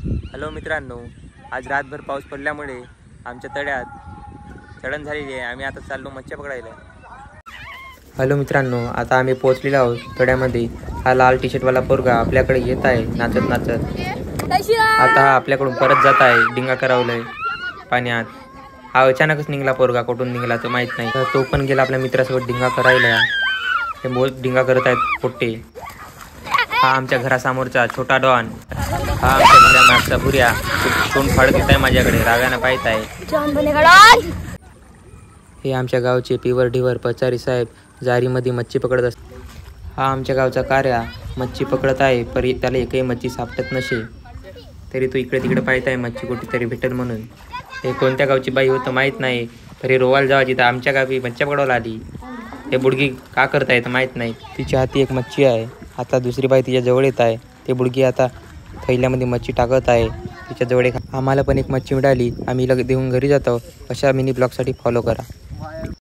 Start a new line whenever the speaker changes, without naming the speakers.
Hello मित्रांनो, आज रातभर पाऊस पडल्यामुळे आमच्या तळ्यात चढण झालेली आहे. आम्ही आता चाललो मच्छी पकडायला. हॅलो मित्रांनो, आता आम्ही पोहोचलेलो आहोत तळ्यामध्ये. हा लाल टी शर्टवाला पोरगा आपल्याकडे येत आहे नाचत नाचत. आता हा आपल्याकडून परत जात आहे. डिंगा करावलंय पाण्यात. हा अचानकच निघाला पोरगा, कुठून निघाला तो माहीत नाही. तर तो पण गेला आपल्या मित्रासोबत डिंगा करायला. ते बहुत डिंगा करत आहेत पोट्टे. हा आमच्या घरासमोरचा छोटा डॉन. हा आमच्या घरामागचा भुऱ्या. तोंड फाडत येत आहे माझ्याकडे, रागानं पाहत आहे. हे आमच्या गावचे पिवर ढिवर पचारी साहेब जारीमध्ये मच्छी पकडत असतात. हा आमच्या गावचा कार्या मच्छी पकडत आहे, पण त्याला एकही मच्छी सापडत नसे. तरी तो इकडे तिकडे पाहत आहे मच्छी कुठेतरी भेटेल म्हणून. हे कोणत्या गावची बाई होतं माहीत नाही, तरी रोवायला जावायची तर आमच्या गावी मच्छी पकडायला आली. हे बुडगी का करता येतं माहीत नाही. तिच्या हाती एक मच्छी आहे. आता दुसरी बाई तिच्या जवळ येत आहे. ते बुडगी आता थैल्यामध्ये मच्छी टाकत आहे तिच्या जवळ. आम्हाला पण एक मच्छी मिळाली. आम्ही देऊन घरी जातो. अशा मिनी ब्लॉगसाठी फॉलो करा.